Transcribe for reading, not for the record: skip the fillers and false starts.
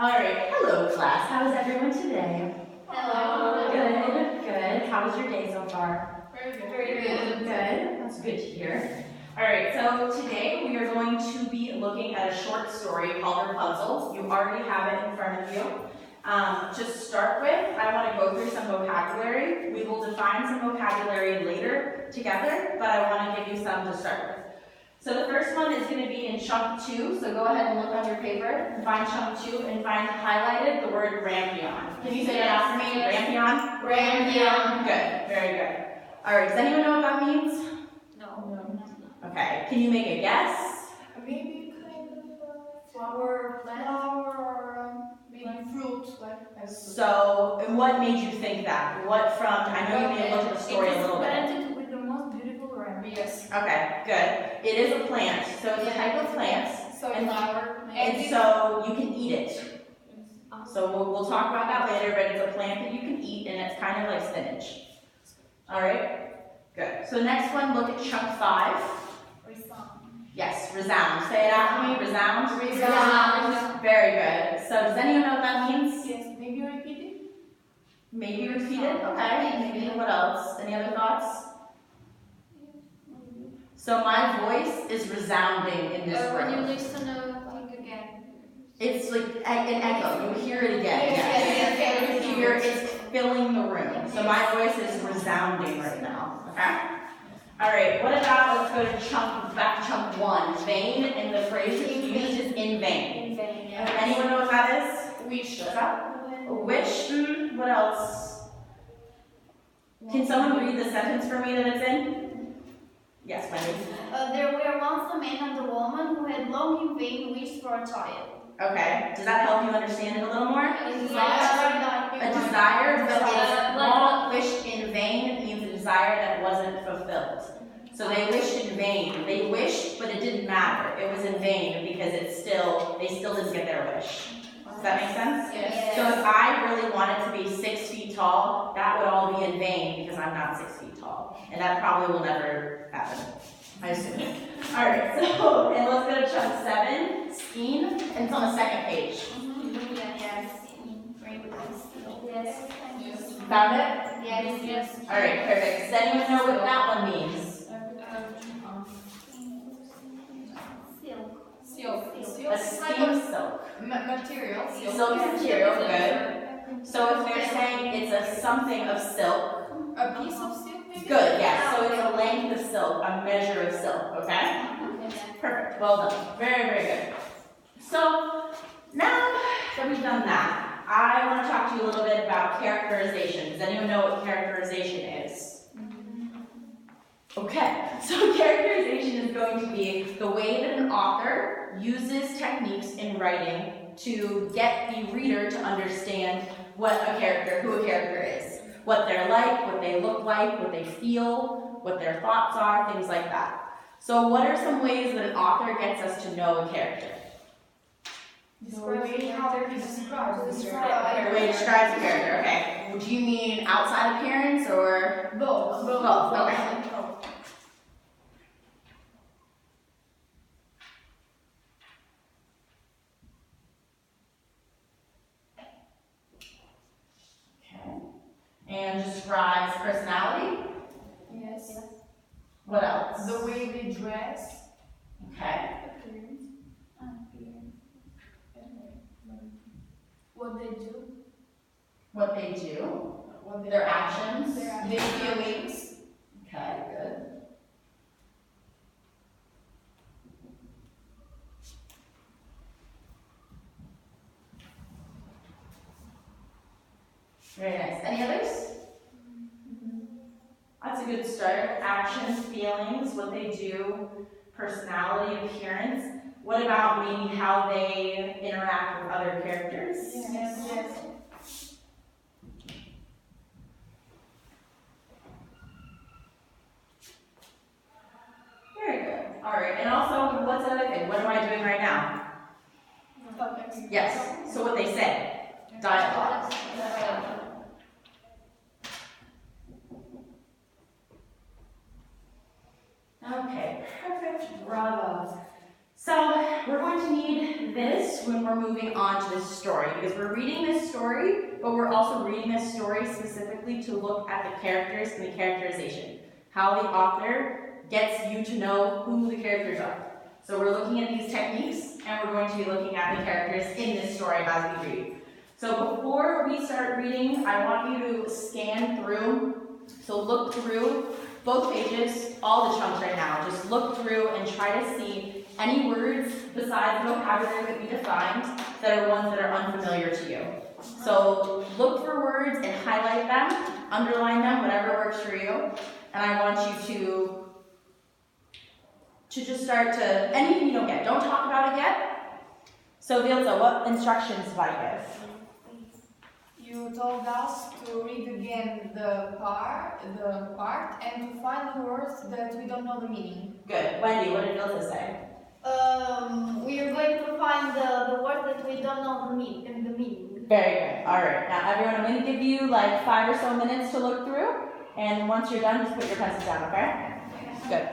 All right, hello class. How is everyone today? Hello. Good, good. How was your day so far? Very good. Very good. Good. That's good to hear. All right, so today we are going to be looking at a short story called Rapunzel. You already have it in front of you. To start with, I want to go through some vocabulary. We will define some vocabulary later together, but I want to give you some to start with. So the first one is going to be in chunk 2, so go ahead and look on your paper and find chunk 2 and find highlighted the word rampion. Can you say that after me? Rampion? Rampion. Good, very good. All right, does anyone know what that means? No. Okay, can you make a guess? Maybe kind of flower or maybe fruit like. So, and what made you think that? What from, I know you may have looked at the story a little bit. Planted with the most beautiful rampion. Yes. Okay, good. It is a plant, so it's a type of plant. So and flower. And so you can eat it. So we'll talk about that later, but it's a plant that you can eat and it's kind of like spinach. All right, good. So next one, look at chunk 5. Resound. Yes, resound. Say it after me, resound. Resound. Very good. So does anyone know what that means? Yes. Maybe repeat it. Maybe repeat it, okay. Maybe what else? Any other thoughts? So my voice is resounding in this When you room. listen like again. It's like an echo. You hear it again. Yes. You hear it's filling the room. So my voice is resounding right now. Okay? All right, what about, let's go to back to chunk 1. Vain, and the phrase that's used is in vain. In vain. Anyone know what that is? Wish. What's that? A wish? What else? Can someone read the sentence for me that it's in? Yes, Wendy. There were once a man and a woman who had long in vain wished for a child. Okay, does that help you understand it a little more? A desire that was long wished in vain means a desire that wasn't fulfilled. So they wished in vain. They wished, but it didn't matter. It was in vain because they still didn't get their wish. Does that make sense? Yes. So if I really wanted to be 6 feet tall, that would all be in vain because I'm not 6 feet tall. And that probably will never happen, I assume. All right, so, and let's go to chunk 7, scheme, and it's on the second page. Yes. Found it? Yes. All right, perfect. Does anyone know what that one means? A scheme silk. Material. Silk is material, good. So if they're saying it's a something of silk, A piece of silk maybe? good, yes. So it's a length of silk, a measure of silk, okay? Perfect, well done. Very, very good. So now that we've done that, I want to talk to you a little bit about characterization. Does anyone know what characterization is? Okay, so characterization is going to be the way that an author uses techniques in writing to get the reader to understand who a character is. What they're like, what they look like, what they feel, what their thoughts are, things like that. So what are some ways that an author gets us to know a character? The way how they're described. The way it describes a character, okay. Do you mean outside appearance or? Both. Both, okay. And describes personality. Yes. What else? The way they dress. Okay. What they do. What they do. What Their actions. Their feelings. Okay, good. Very nice. Any others? That's a good start. Actions, feelings, what they do, personality, appearance. What about maybe how they interact with other characters? Yes. Very good. All right. And also, what's the other thing? What am I doing right now? Yes. So what they say. Dialogue. Okay, perfect, bravo. So we're going to need this when we're moving on to this story, because we're reading this story, but we're also reading this story specifically to look at the characters and the characterization, how the author gets you to know who the characters are. So we're looking at these techniques, and we're going to be looking at the characters in this story as we read. So before we start reading, I want you to scan through, so look through both pages, all the chunks right now. Just look through and try to see any words besides the vocabulary that we defined that are ones that are unfamiliar to you. So look for words and highlight them, underline them, whatever works for you. And I want you to just start to, anything you don't get, don't talk about it yet. So Vilza, what instructions did I give? You told us to read again the part and to find the words that we don't know the meaning. Good. Wendy, what did Vilza say? We are going to find the word that we don't know the meaning. Very good. All right. Now, everyone, I'm going to give you like 5 or so minutes to look through. And once you're done, just put your pencils down, okay? Good.